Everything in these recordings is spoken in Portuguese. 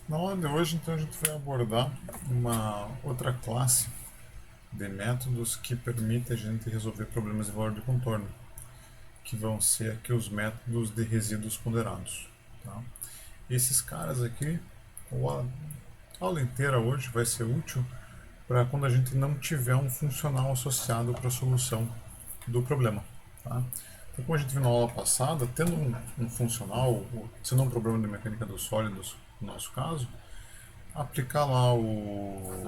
Na aula de hoje, então, a gente vai abordar uma outra classe de métodos que permite a gente resolver problemas de valor de contorno, que vão ser aqui os métodos de resíduos ponderados. Tá? Esses caras aqui, a aula inteira hoje vai ser útil para quando a gente não tiver um funcional associado para a solução do problema. Tá? Então, como a gente viu na aula passada, tendo um funcional, sendo um problema de mecânica dos sólidos, no nosso caso, aplicar lá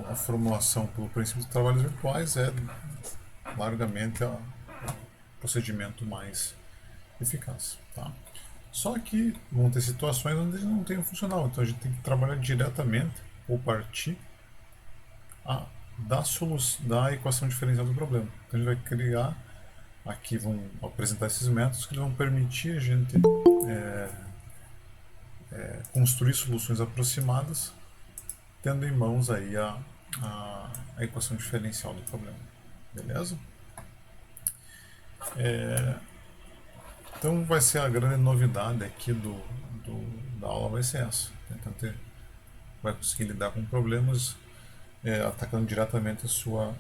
a formulação pelo princípio de trabalhos virtuais é largamente o procedimento mais eficaz. Tá? Só que vão ter situações onde não tem um funcional, então a gente tem que trabalhar diretamente ou partir da equação diferencial do problema. Então a gente vai criar, aqui vão apresentar esses métodos que vão permitir a gente construir soluções aproximadas, tendo em mãos aí a equação diferencial do problema. Beleza? Então vai ser a grande novidade aqui da aula, vai ser essa. Então vai conseguir lidar com problemas atacando diretamente a sua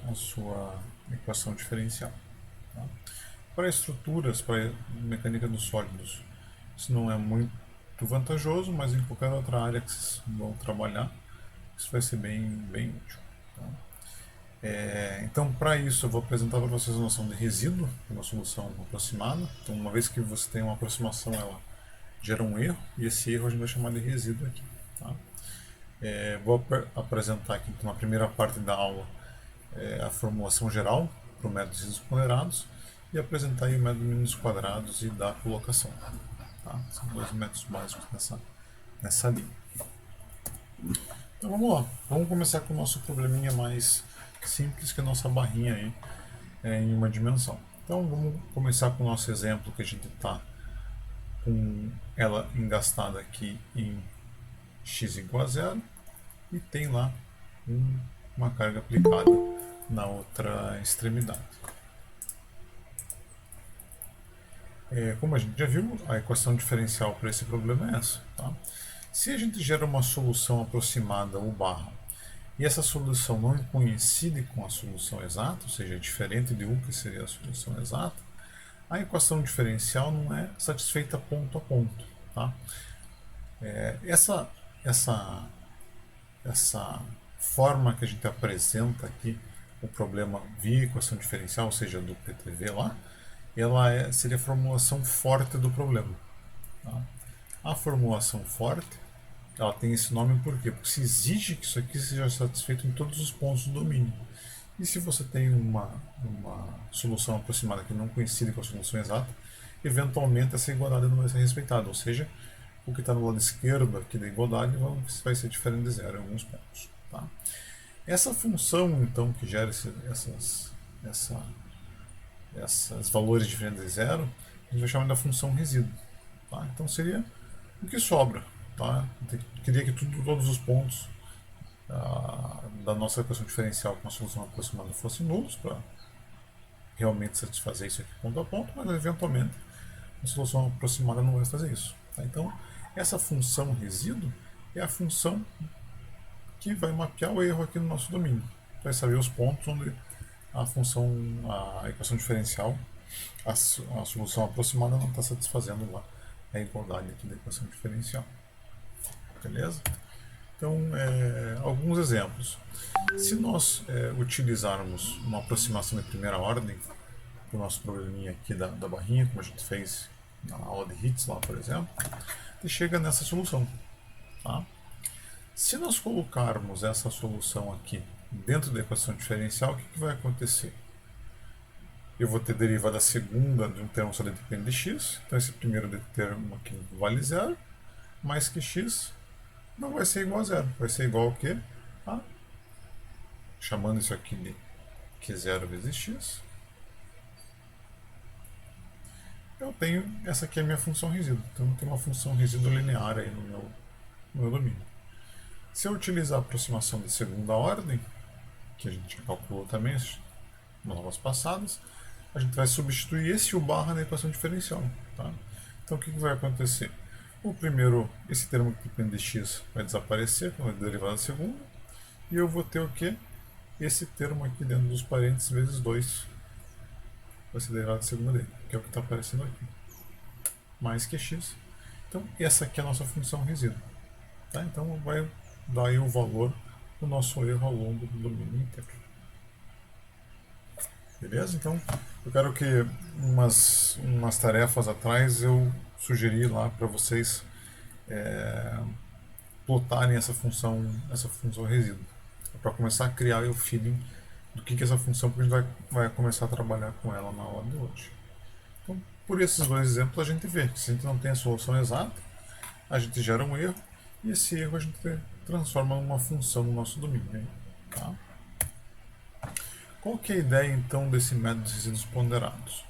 equação diferencial. Tá? Para estruturas, para mecânica dos sólidos, isso não é muito vantajoso, mas em qualquer outra área que vocês vão trabalhar, isso vai ser bem útil. Tá? Então, para isso, eu vou apresentar para vocês a noção de resíduo, uma solução aproximada. Então, uma vez que você tem uma aproximação, ela gera um erro, e esse erro a gente vai chamar de resíduo aqui. Tá? Vou apresentar aqui, então, na primeira parte da aula, a formulação geral para o método de resíduos ponderados e apresentar aí o método de mínimos quadrados e da colocação. Tá? São dois métodos básicos nessa linha. Então vamos lá, vamos começar com o nosso probleminha mais simples, que é a nossa barrinha aí em uma dimensão. Então vamos começar com o nosso exemplo, que a gente está com ela engastada aqui em x igual a zero e tem lá uma carga aplicada na outra extremidade. Como a gente já viu, a equação diferencial para esse problema é essa. Tá? Se a gente gera uma solução aproximada ou barra, e essa solução não coincide com a solução exata, ou seja, é diferente de que seria a solução exata, a equação diferencial não é satisfeita ponto a ponto. Tá? Essa forma que a gente apresenta aqui o problema via equação diferencial, ou seja, do PTV lá, ela seria a formulação forte do problema. Tá? A formulação forte, ela tem esse nome por quê? Porque se exige que isso aqui seja satisfeito em todos os pontos do domínio. E se você tem uma solução aproximada que não coincide com a solução exata, eventualmente essa igualdade não vai ser respeitada, ou seja, o que está no lado esquerdo aqui da igualdade vai ser diferente de zero em alguns pontos. Tá? Essa função, então, que gera essas valores diferentes de zero, a gente vai chamar da função resíduo. Tá? Então seria o que sobra. Tá? Queria que todos os pontos da nossa equação diferencial com a solução aproximada fossem nulos para realmente satisfazer isso aqui ponto a ponto, mas eventualmente a solução aproximada não vai fazer isso. Tá? Então essa função resíduo é a função que vai mapear o erro aqui no nosso domínio. Vai saber os pontos onde a equação diferencial, a solução aproximada não está satisfazendo lá a igualdade aqui da equação diferencial. Beleza? Então, alguns exemplos. Se nós utilizarmos uma aproximação de primeira ordem para o nosso probleminha aqui da barrinha, como a gente fez na aula de hits lá, por exemplo, e chega nessa solução. Tá? Se nós colocarmos essa solução aqui dentro da equação diferencial, o que vai acontecer? Eu vou ter derivada segunda de um termo só depende de x, então esse primeiro termo aqui vale zero, mais que x não vai ser igual a zero, vai ser igual ao quê? Chamando isso aqui de Q0 vezes x, eu tenho, essa aqui é a minha função resíduo, então eu tenho uma função resíduo linear aí no meu domínio. Se eu utilizar a aproximação de segunda ordem, que a gente calculou também nas aulas passadas, a gente vai substituir esse u barra na equação diferencial. Tá? Então o que vai acontecer? O primeiro, esse termo que depende de x vai desaparecer com a derivada segunda, e eu vou ter o que? Esse termo aqui dentro dos parênteses vezes 2 vai ser derivada segunda dele, que é o que está aparecendo aqui, mais que x. Então, essa aqui é a nossa função resíduo. Tá? Então, vai dar aí o valor do nosso erro ao longo do domínio inteiro. Beleza? Então, eu quero que umas tarefas atrás eu sugeri lá para vocês plotarem essa função resíduo. Para começar a criar o feeling do que é essa função, porque a gente vai começar a trabalhar com ela na aula de hoje. Então, por esses dois exemplos, a gente vê que se a gente não tem a solução exata, a gente gera um erro, e esse erro a gente transforma numa função no nosso domínio. Tá? Qual que é a ideia, então, desse método de resíduos ponderados?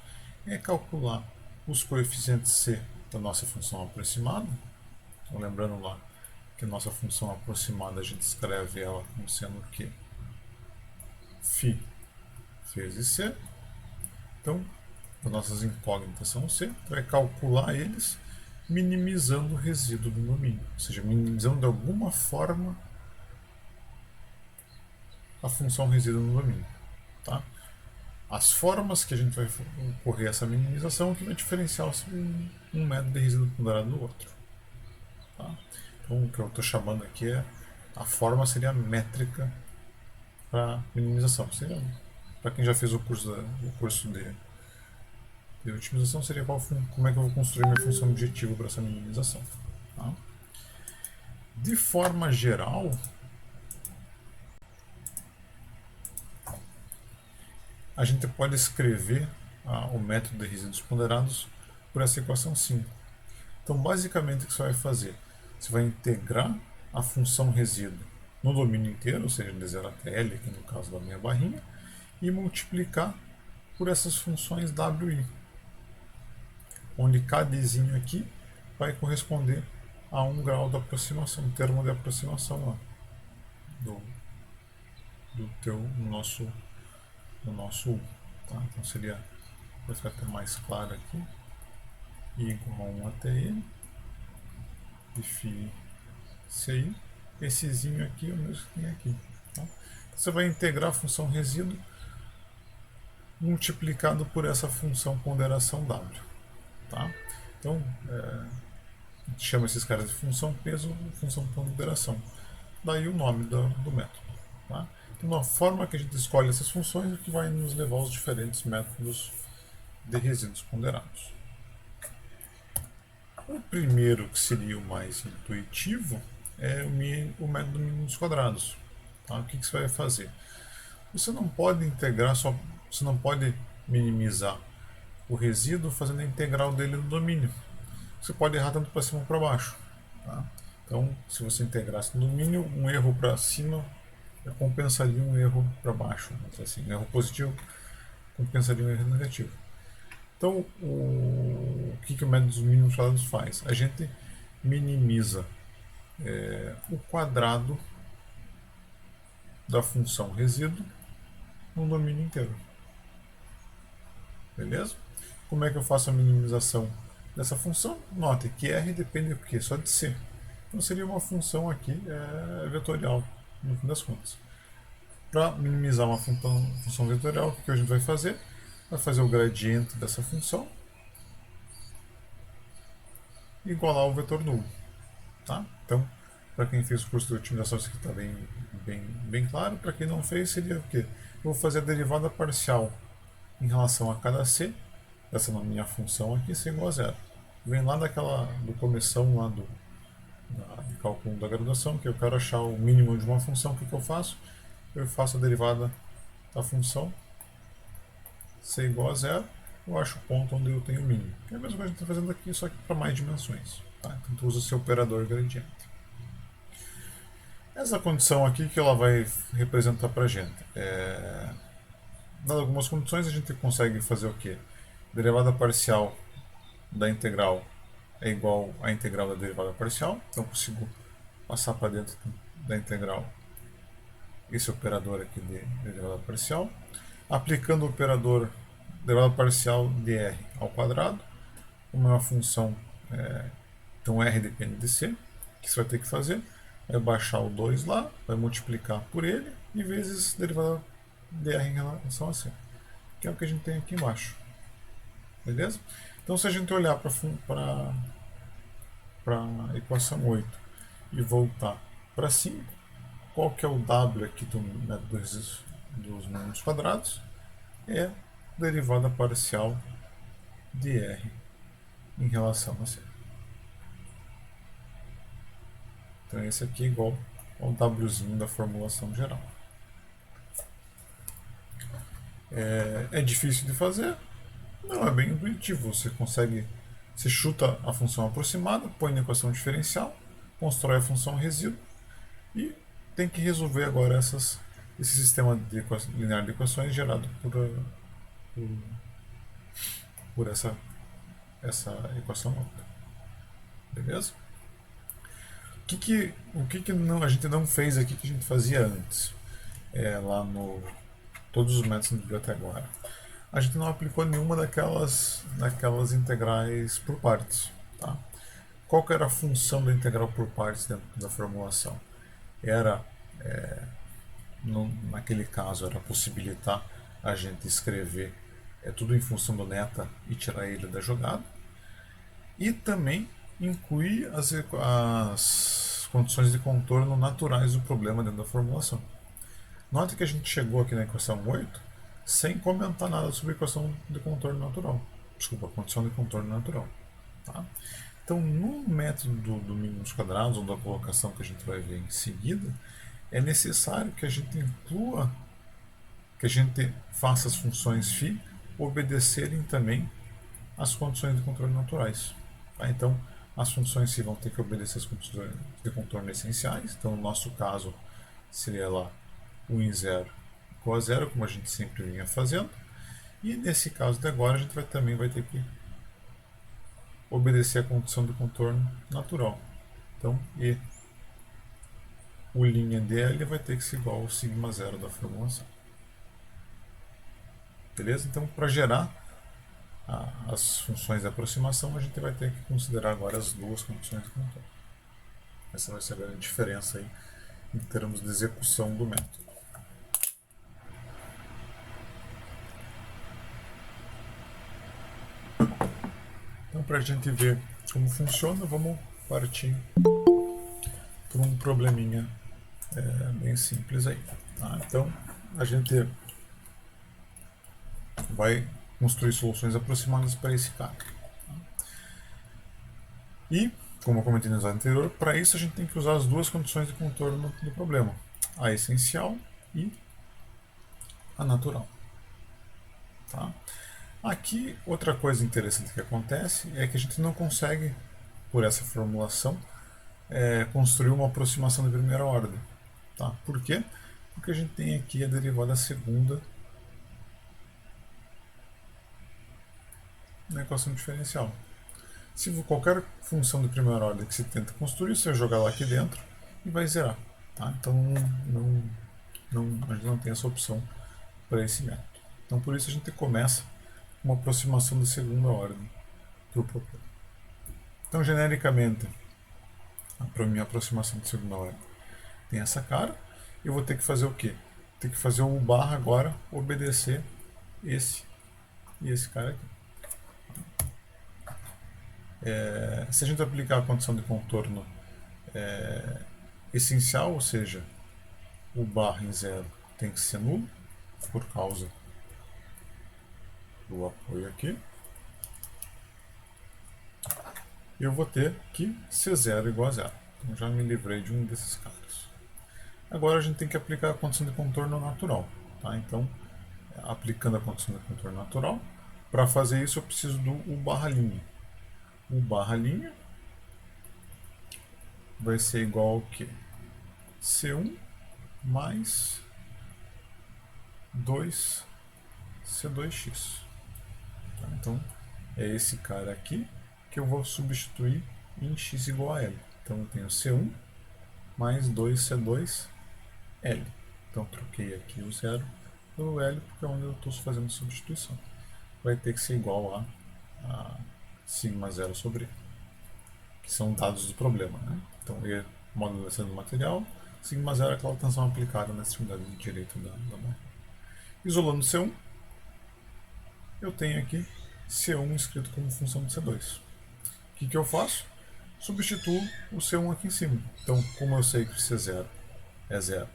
É calcular os coeficientes C da nossa função aproximada. Então, lembrando lá que a nossa função aproximada a gente escreve ela como sendo que φ vezes C. Então, as nossas incógnitas são C. Vai calcular eles minimizando o resíduo do domínio, ou seja, minimizando de alguma forma a função resíduo no domínio. Tá? As formas que a gente vai ocorrer essa minimização que vai diferenciar um método de resíduo ponderado do outro. Tá? Então, o que eu estou chamando aqui é a forma seria a métrica para minimização. Para quem já fez o curso de otimização, seria como é que eu vou construir minha função objetivo para essa minimização. Tá? De forma geral, a gente pode escrever o método de resíduos ponderados por essa equação 5. Então, basicamente, o que você vai fazer? Você vai integrar a função resíduo no domínio inteiro, ou seja, de 0 até L, aqui no caso da minha barrinha, e multiplicar por essas funções WI, onde cada izinho aqui vai corresponder a 1 grau da aproximação, termo de aproximação lá, no nosso U. Tá? Então seria, vai ficar até mais claro aqui, I igual a 1 até N, e φ CI, essezinho aqui é o mesmo que tem aqui. Tá? Você vai integrar a função resíduo multiplicado por essa função ponderação W. Tá? Então, a gente chama esses caras de função peso, função ponderação. Daí o nome do método. Tá? Então, a forma que a gente escolhe essas funções é que vai nos levar aos diferentes métodos de resíduos ponderados. O primeiro, que seria o mais intuitivo, é o método mínimos quadrados. Tá? O que você vai fazer? Você não pode integrar, você não pode minimizar o resíduo fazendo a integral dele no domínio. Você pode errar tanto para cima ou para baixo. Tá? Então, se você integrasse no domínio, um erro para cima compensaria um erro para baixo. Assim, um erro positivo compensaria um erro negativo. Então, o que o método dos mínimos quadrados faz? A gente minimiza o quadrado da função resíduo no domínio inteiro. Beleza? Como é que eu faço a minimização dessa função? Note que R depende do quê? Só de C. Então seria uma função aqui vetorial, no fim das contas. Para minimizar uma função vetorial, o que a gente vai fazer? Vai fazer o gradiente dessa função e igualar o vetor nulo. Tá? Então, para quem fez o curso de otimização, isso aqui está bem claro. Para quem não fez, seria o quê? Eu vou fazer a derivada parcial em relação a cada C, essa minha função aqui, C igual a zero. Vem lá do começão lá do cálculo da graduação, que eu quero achar o mínimo de uma função. O que eu faço? Eu faço a derivada da função C igual a zero, eu acho o ponto onde eu tenho o mínimo. Que é a mesma coisa que a gente está fazendo aqui, só que para mais dimensões. Tá? Então tu usa esse operador gradiente. Essa condição aqui que ela vai representar para a gente. Dadas algumas condições, a gente consegue fazer o quê? Derivada parcial da integral é igual à integral da derivada parcial. Então eu consigo passar para dentro da integral esse operador aqui de derivada parcial. Aplicando o operador derivada parcial de r ao quadrado, como é uma função Então R depende de C. O que você vai ter que fazer é baixar o 2 lá, vai multiplicar por ele e vezes derivada de R em relação a C, que é o que a gente tem aqui embaixo. Beleza? Então, se a gente olhar para a equação 8 e voltar para 5, qual que é o W aqui do método dos números quadrados? É a derivada parcial de R em relação a C. Então, esse aqui é igual ao Wzinho da formulação geral. É difícil de fazer? Não, é bem intuitivo. Você chuta a função aproximada, põe na equação diferencial, constrói a função resíduo e tem que resolver agora esse sistema linear de equações gerado por essa equação outra. Beleza? A gente não fez aqui que a gente fazia antes? Lá no todos os métodos do até agora. A gente não aplicou nenhuma daquelas integrais por partes. Tá? Qual que era a função da integral por partes dentro da formulação? Era, naquele caso, era possibilitar a gente escrever tudo em função do neta e tirar ele da jogada. E também incluir as condições de contorno naturais do problema dentro da formulação. Note que a gente chegou aqui na equação 8 sem comentar nada sobre a equação de contorno natural. Desculpa, a condição de contorno natural. Tá? Então, no método do mínimos quadrados, ou da colocação que a gente vai ver em seguida, é necessário que a gente inclua, que a gente faça as funções φ obedecerem também às condições de contorno naturais. Tá? Então, as funções φ vão ter que obedecer às condições de contorno essenciais. Então, no nosso caso, seria lá 1 em 0 igual a 0, como a gente sempre vinha fazendo. E nesse caso de agora, a gente também vai ter que obedecer à condição de contorno natural. Então, E o linha dl vai ter que ser igual ao sigma zero da formulação. Beleza? Então, para gerar as funções de aproximação, a gente vai ter que considerar agora as duas condições de contorno. Essa vai ser a grande diferença aí em termos de execução do método. Então, para a gente ver como funciona, vamos partir para um probleminha bem simples aí. Tá? Então, a gente vai construir soluções aproximadas para esse cara. E, como eu comentei no slide anterior, para isso a gente tem que usar as duas condições de contorno do problema, a essencial e a natural. Tá? Aqui, outra coisa interessante que acontece é que a gente não consegue, por essa formulação, construir uma aproximação de primeira ordem. Tá? Por quê? Porque a gente tem aqui a derivada segunda na equação diferencial. Se qualquer função de primeira ordem que se tenta construir, você vai jogar lá aqui dentro e vai zerar. Tá? Então a gente não tem essa opção para esse método. Então por isso a gente começa uma aproximação de segunda ordem para o problema. Então genericamente, para minha aproximação de segunda ordem tem essa cara. Eu vou ter que fazer o quê? Ter que fazer o barra agora obedecer esse e esse cara aqui. Se a gente aplicar a condição de contorno essencial, ou seja, o barra em zero tem que ser nulo, por causa do apoio aqui. Eu vou ter que ser zero igual a zero. Então já me livrei de um desses caras. Agora a gente tem que aplicar a condição de contorno natural. Tá? Então, aplicando a condição de contorno natural, para fazer isso eu preciso do U barra linha. O barra linha vai ser igual ao que? C1 mais 2C2x. Tá? Então, é esse cara aqui que eu vou substituir em x igual a L. Então, eu tenho C1 mais 2C2L. Então, troquei aqui o zero pelo L, porque é onde eu estou fazendo substituição. Vai ter que ser igual a sigma zero sobre L. que são dados do problema. Né? Então, E, módulo do material, sigma 0 é aquela tensão aplicada na extremidade direita da barra. Isolando C1, eu tenho aqui C1 escrito como função de C2. O que eu faço? Substituo o C1 aqui em cima. Então, como eu sei que C0 é 0,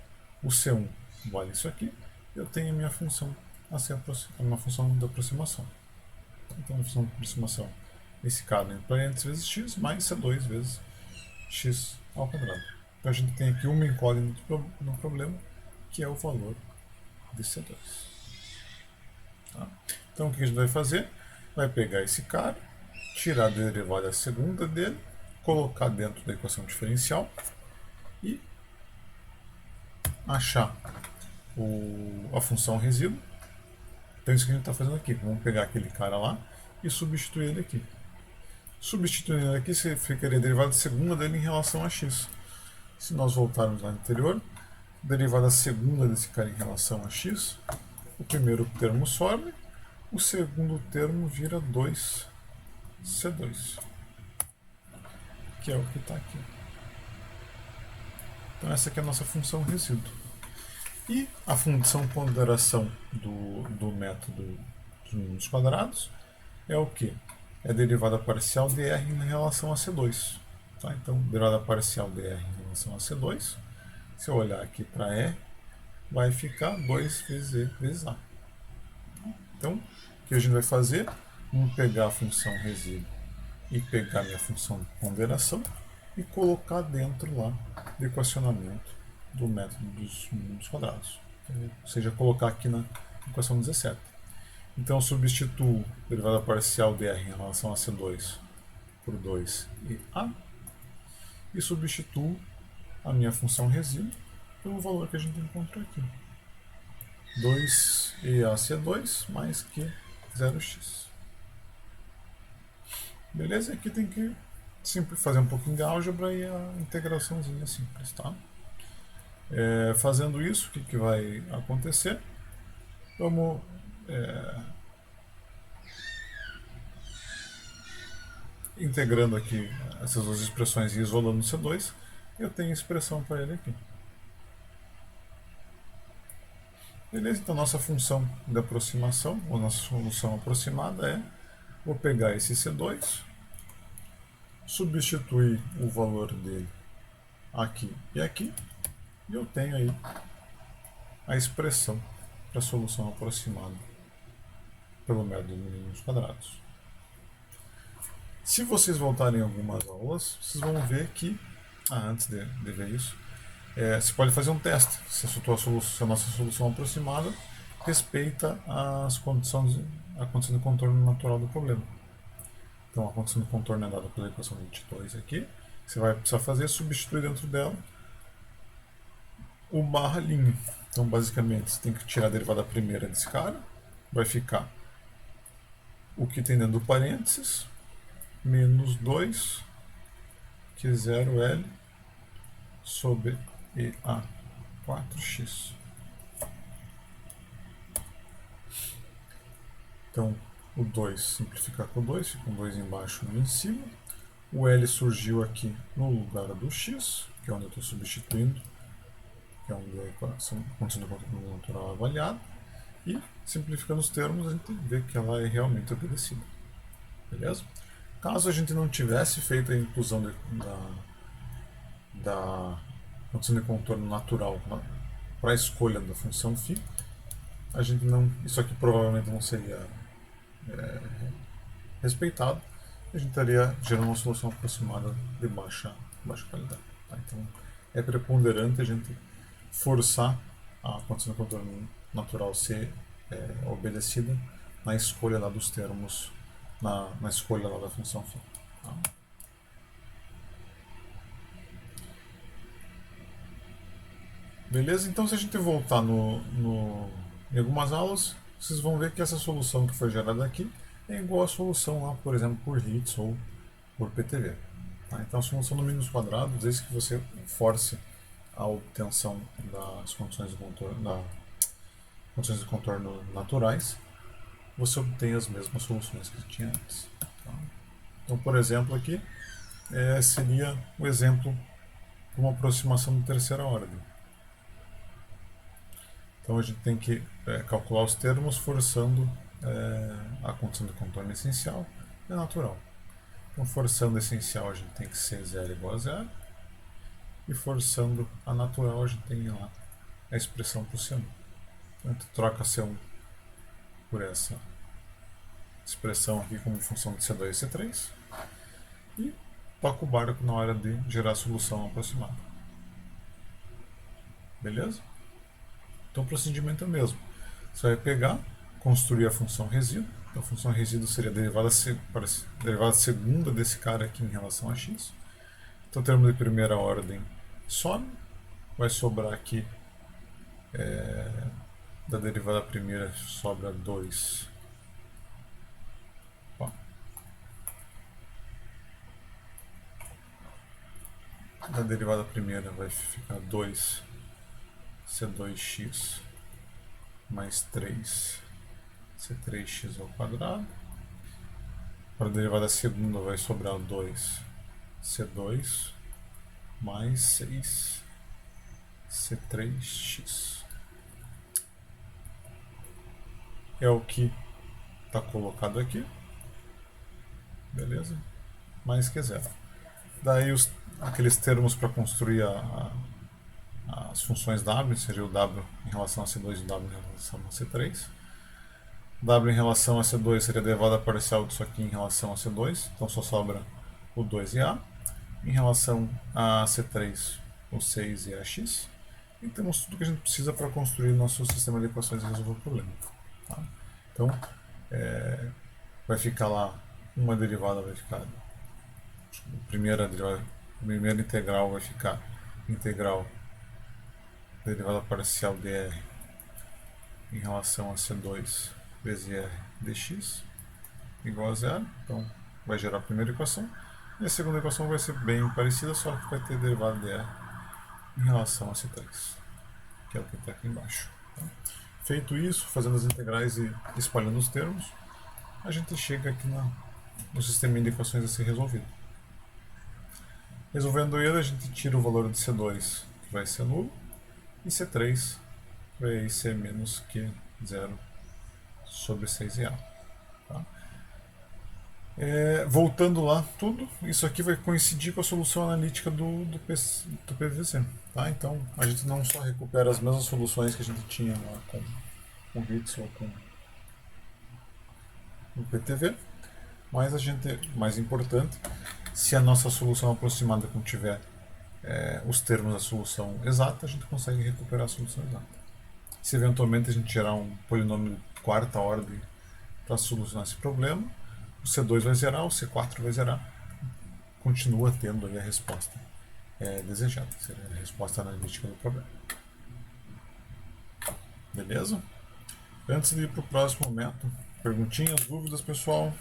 o C1 vale isso aqui, eu tenho a minha função a ser uma função de aproximação. Então, a função de aproximação, esse cara entre parênteses vezes x, mais C2 vezes x ao quadrado. Então, a gente tem aqui uma incógnita no problema, que é o valor de C2. Tá? Então, o que a gente vai fazer? Vai pegar esse cara, tirar a derivada segunda dele, colocar dentro da equação diferencial e achar a função resíduo. Então, isso que a gente está fazendo aqui. Vamos pegar aquele cara lá e substituir ele aqui. Substituindo ele aqui, você ficaria a derivada segunda dele em relação a x. Se nós voltarmos lá no anterior, derivada segunda desse cara em relação a x, o primeiro termo some, o segundo termo vira 2c2, que é o que está aqui. Então essa aqui é a nossa função resíduo. E a função ponderação do método dos números quadrados é o que? É a derivada parcial dr em relação a C2. Tá? Então, derivada parcial dr em relação a C2, se eu olhar aqui para R, vai ficar 2 vezes E vezes A. Então, o que a gente vai fazer? Vamos pegar a função resíduo e pegar a minha função de ponderação e colocar dentro lá do equacionamento do método dos números quadrados. Ou seja, colocar aqui na equação 17. Então, eu substituo a derivada parcial dr em relação a C2 por 2 e A e substituo a minha função resíduo pelo valor que a gente encontrou aqui. 2EAC2 mais Q 0x. Beleza? Aqui tem que fazer um pouquinho de álgebra e a integraçãozinha simples, tá? Fazendo isso, o que vai acontecer? Vamos integrando aqui essas duas expressões e isolando C2, eu tenho expressão para ele aqui. Beleza? Então, nossa função de aproximação, ou nossa solução aproximada é, vou pegar esse C2, substituir o valor dele aqui e aqui, e eu tenho aí a expressão para a solução aproximada pelo método de números quadrados. Se vocês voltarem algumas aulas, vocês vão ver que, antes de ver isso, você pode fazer um teste se a nossa solução aproximada respeita a condição de contorno natural do problema. Então, a condição de contorno é dada pela equação 22 aqui. Você vai precisar fazer substituir dentro dela o barra linha. Então, basicamente, você tem que tirar a derivada primeira desse cara. Vai ficar o que tem dentro do parênteses, menos 2 Q0L sobre EA 4x. Então, o 2 simplificar com o 2, fica um 2 embaixo e um em cima. O L surgiu aqui no lugar do x, que é onde eu estou substituindo, que é onde a equação condição do contorno natural é avaliada. E, simplificando os termos, a gente vê que ela é realmente obedecida. Beleza? Caso a gente não tivesse feito a inclusão da condição de contorno natural para a escolha da função φ, a gente não, isso aqui provavelmente não seria respeitado, a gente estaria gerando uma solução aproximada de baixa qualidade. Tá? Então, é preponderante a gente forçar a condição de contorno natural ser obedecida na escolha lá dos termos, na escolha lá da função φ. Tá? Beleza? Então, se a gente voltar em algumas aulas, vocês vão ver que essa solução que foi gerada aqui é igual à solução lá, por exemplo, por Ritz ou por PTV. Tá? Então, a solução do mínimos quadrados, desde que você force a obtenção das condições de contorno naturais, você obtém as mesmas soluções que tinha antes. Tá? Então, por exemplo, aqui seria o exemplo de uma aproximação de terceira ordem. Então a gente tem que calcular os termos forçando a condição de contorno essencial e natural. Então, forçando a essencial, a gente tem que ser 0 igual a 0. E forçando a natural, a gente tem lá a expressão para o C1. Então, a gente troca C1 por essa expressão aqui como função de C2 e C3. E toca o barco na hora de gerar a solução aproximada. Beleza? Então o procedimento é o mesmo. Você vai pegar, construir a função resíduo. Então, a função resíduo seria a derivada segunda desse cara aqui em relação a x. Então, o termo de primeira ordem some. Vai sobrar aqui da derivada primeira sobra 2. Da derivada primeira vai ficar 2 C2x mais 3 C3x ao quadrado. Para a derivada segunda vai sobrar 2 C2 mais 6 C3x. É o que está colocado aqui. Beleza? Mais que zero. Daí aqueles termos para construir as funções W, seria o W em relação a C2 e o W em relação a C3. W em relação a C2 seria a derivada parcial disso aqui em relação a C2, então só sobra o 2 e A. Em relação a C3, o 6 e AX. E temos tudo que a gente precisa para construir nosso sistema de equações e resolver o problema. Tá? Então, vai ficar lá, uma derivada vai ficar, a primeira integral vai ficar integral derivada parcial dr em relação a C2 vezes R dx igual a zero. Então, vai gerar a primeira equação. E a segunda equação vai ser bem parecida, só que vai ter derivada dr em relação a C3, que é o que está aqui embaixo. Tá? Feito isso, fazendo as integrais e espalhando os termos, a gente chega aqui no sistema de equações a ser resolvido. Resolvendo ele, a gente tira o valor de C2, que vai ser nulo, e C3 vai ser menos que 0 sobre 6A. Tá? Voltando lá, tudo isso aqui vai coincidir com a solução analítica do PVC. Tá? Então, a gente não só recupera as mesmas soluções que a gente tinha lá com o Ritz ou com o PTV, mas a gente, mais importante, se a nossa solução aproximada contiver os termos da solução exata, a gente consegue recuperar a solução exata. Se eventualmente a gente gerar um polinômio de quarta ordem para solucionar esse problema, o C2 vai zerar, o C4 vai zerar, continua tendo aí a resposta desejada, seria a resposta analítica do problema. Beleza? Antes de ir para o próximo método, perguntinhas, dúvidas, pessoal?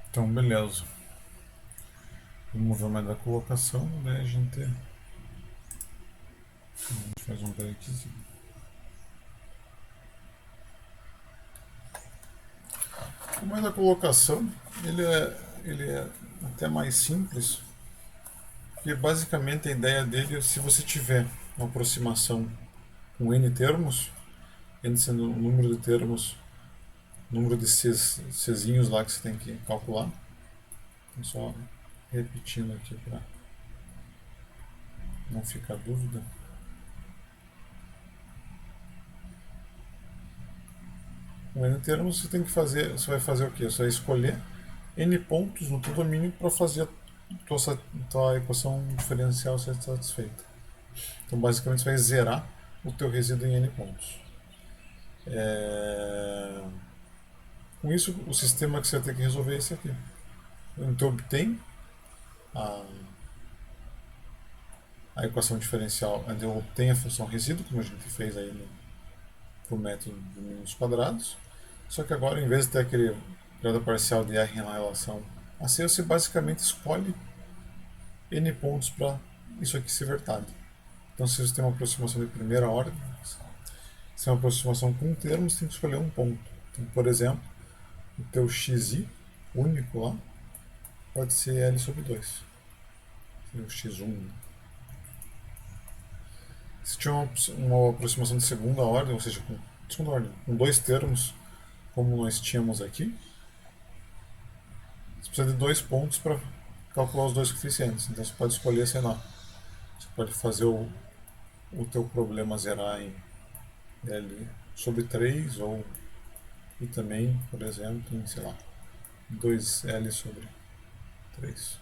Então, beleza. Vamos ver mais da colocação, daí a gente faz um breakzinho. O mais da colocação, ele é até mais simples, porque basicamente a ideia dele é se você tiver uma aproximação com n termos, n sendo o número de termos, número de czinhos lá que você tem que calcular. Então, só repetindo aqui para não ficar dúvida. Com n termos você tem que fazer, você vai fazer o quê? Você vai escolher n pontos no teu domínio para fazer tua equação diferencial ser satisfeita. Então, basicamente, você vai zerar o teu resíduo em n pontos. Com isso, o sistema que você vai ter que resolver é esse aqui. Então, obtém a equação diferencial, então obtém a função resíduo, como a gente fez aí no método de mínimos quadrados. Só que agora, em vez de ter aquele grado parcial de R em relação a C, você basicamente escolhe n pontos para isso aqui ser verdade. Então, se você tem uma aproximação de primeira ordem, se é uma aproximação com termos, você tem que escolher um ponto. Então, por exemplo, o teu xi único lá pode ser L sobre 2. O x1. Se tiver uma aproximação de segunda ordem, ou seja, com dois termos, como nós tínhamos aqui, você precisa de 2 pontos para calcular os dois coeficientes. Então você pode escolher, sei lá, você pode fazer o teu problema zerar em L sobre 3 ou e também, por exemplo, em, sei lá, 2L sobre 3.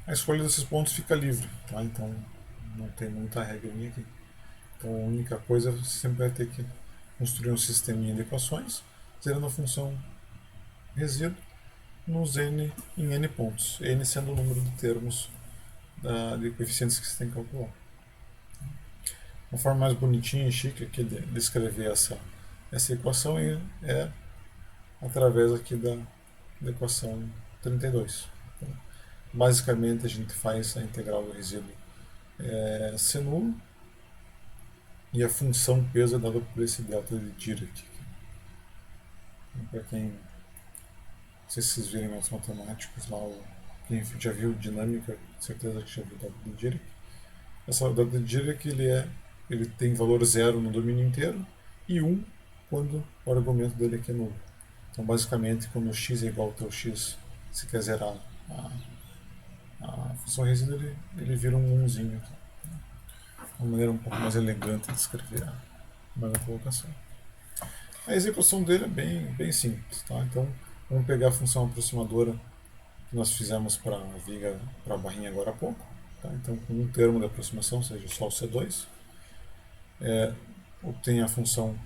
A escolha desses pontos fica livre, tá? Então não tem muita regrinha aqui. Então a única coisa, você sempre vai ter que construir um sisteminha de equações, zerando a função resíduo nos n em n pontos, n sendo o número de termos de coeficientes que você tem que calcular. Uma forma mais bonitinha e chique aqui de escrever essa equação é através aqui da equação 32. Então, basicamente a gente faz a integral do resíduo C nulo e a função peso é dada por esse delta de Dirac. Para quem, não sei se vocês viram os matemáticos lá, quem já viu dinâmica, com certeza que já viu o delta de Dirac. Essa delta de Dirac ele tem valor 0 no domínio inteiro e 1 quando o argumento dele aqui é nulo. Então, basicamente, quando o x é igual ao teu x, se quer zerar a função resíduo, ele vira um 1zinho. Uma maneira um pouco mais elegante de escrever a primeira colocação. A execução dele é bem simples. Tá? Então, vamos pegar a função aproximadora que nós fizemos para a viga, para a barrinha agora há pouco. Tá? Então, com um termo de aproximação, seja só o C2, obtém a função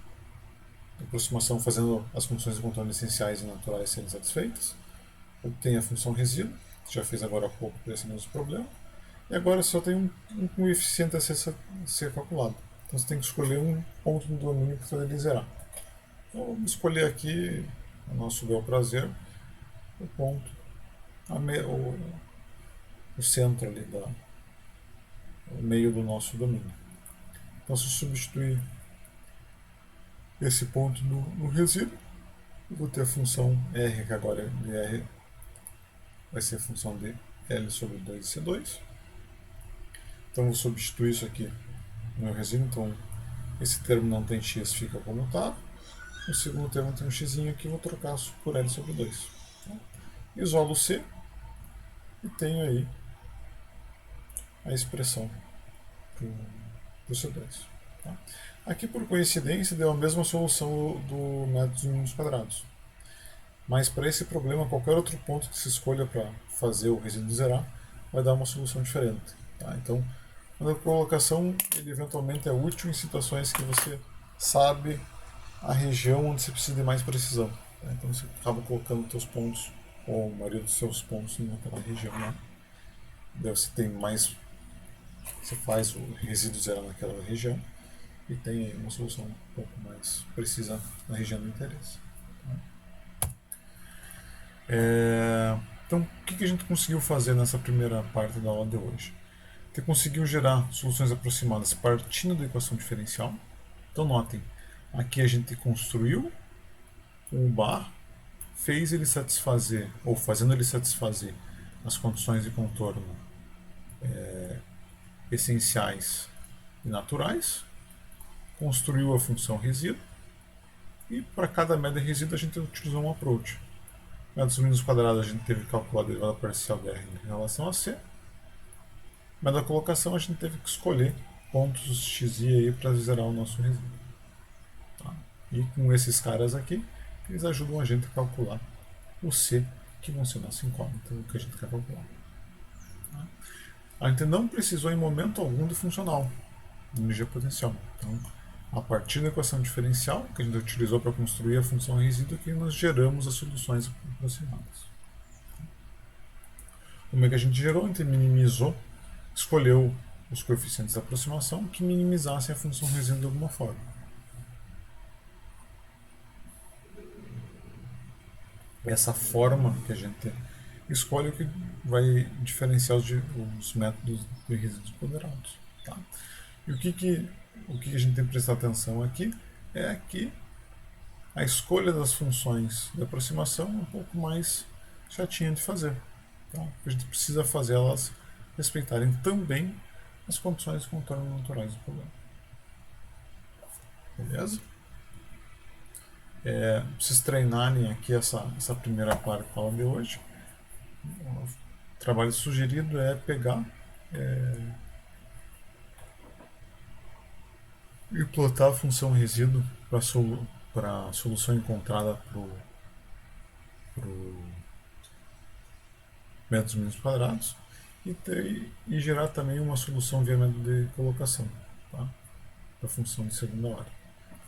de aproximação fazendo as funções de contorno essenciais e naturais serem satisfeitas. Obtém a função resíduo, que já fez agora há pouco para esse mesmo problema. E agora só tem um coeficiente a ser calculado. Então você tem que escolher um ponto no domínio para poder zerar. Então vamos escolher aqui, a nosso bel prazer, o ponto, o centro ali, o meio do nosso domínio. Então se eu substituir esse ponto no resíduo, eu vou ter a função R, que agora de R vai ser a função de L sobre 2C2. Então vou substituir isso aqui no meu resíduo. Então esse termo não tem x, fica como está. O segundo termo tem um x aqui, vou trocar por L sobre 2. Isolo C e tenho aí a expressão para o C2. Tá? Aqui, por coincidência, deu a mesma solução do método de mínimos quadrados. Mas para esse problema, qualquer outro ponto que se escolha para fazer o resíduo zerar vai dar uma solução diferente. Tá? Então, a colocação ele eventualmente é útil em situações que você sabe a região onde você precisa de mais precisão. Tá? Então você acaba colocando seus pontos, ou a maioria dos seus pontos naquela região. Né? Daí você tem mais. Você faz o resíduo zerar naquela região e tem uma solução um pouco mais precisa na região do interesse. Tá? Então, o que a gente conseguiu fazer nessa primeira parte da aula de hoje? A gente conseguiu gerar soluções aproximadas partindo da equação diferencial. Então, notem, aqui a gente construiu um bar, fez ele satisfazer, ou fazendo ele satisfazer as condições de contorno essenciais e naturais, construiu a função resíduo, e para cada média resíduo a gente utilizou um approach. Métodos mínimos quadrados a gente teve que calcular a derivada parcial de R em relação a C. Mas na colocação a gente teve que escolher pontos x e aí para zerar o nosso resíduo. Tá? E com esses caras aqui, eles ajudam a gente a calcular o C que vão ser nossa incógnita, o que a gente quer calcular. A gente não precisou em momento algum do funcional de energia potencial. Então, a partir da equação diferencial que a gente utilizou para construir a função resíduo, que nós geramos as soluções aproximadas. Como é que a gente gerou? A gente minimizou, escolheu os coeficientes da aproximação que minimizassem a função resíduo de alguma forma. Essa forma que a gente escolhe o que vai diferenciar os métodos de resíduos ponderados. Tá? E o que a gente tem que prestar atenção aqui é que a escolha das funções de aproximação é um pouco mais chatinha de fazer. Tá? A gente precisa fazer elas respeitarem também as condições de contorno naturais do problema. Beleza? Pra vocês treinarem aqui essa primeira parte da aula de hoje, o trabalho sugerido é pegar e plotar a função resíduo para a solução encontrada para o métodos mínimos quadrados e gerar também uma solução via método de colocação, tá? Da função de segunda ordem.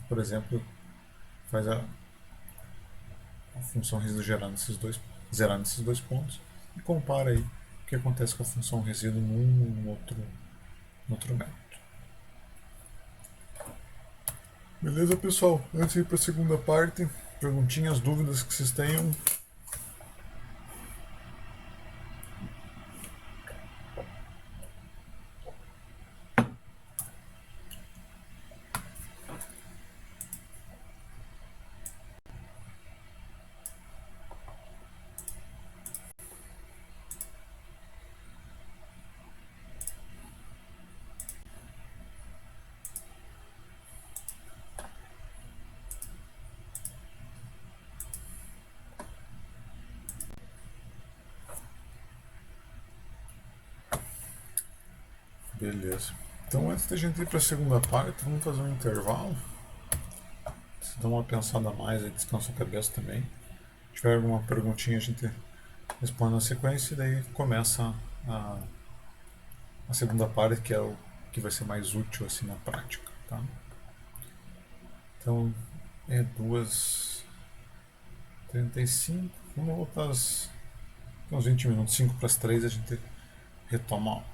Por exemplo, faz a função resíduo zerar nesses dois pontos e compara aí o que acontece com a função resíduo num ou no outro método. Beleza, pessoal? Antes de ir para a segunda parte, perguntinhas, dúvidas que vocês tenham. Beleza. Então, antes da gente ir para a segunda parte, vamos fazer um intervalo. Se dá uma pensada a mais, aí descansa a cabeça também. Se tiver alguma perguntinha, a gente responde na sequência e daí começa a segunda parte, que é o que vai ser mais útil assim na prática. Tá? Então, é 2h35. Vamos voltar uns 20 minutos, 5 para as 3, a gente retoma a aula.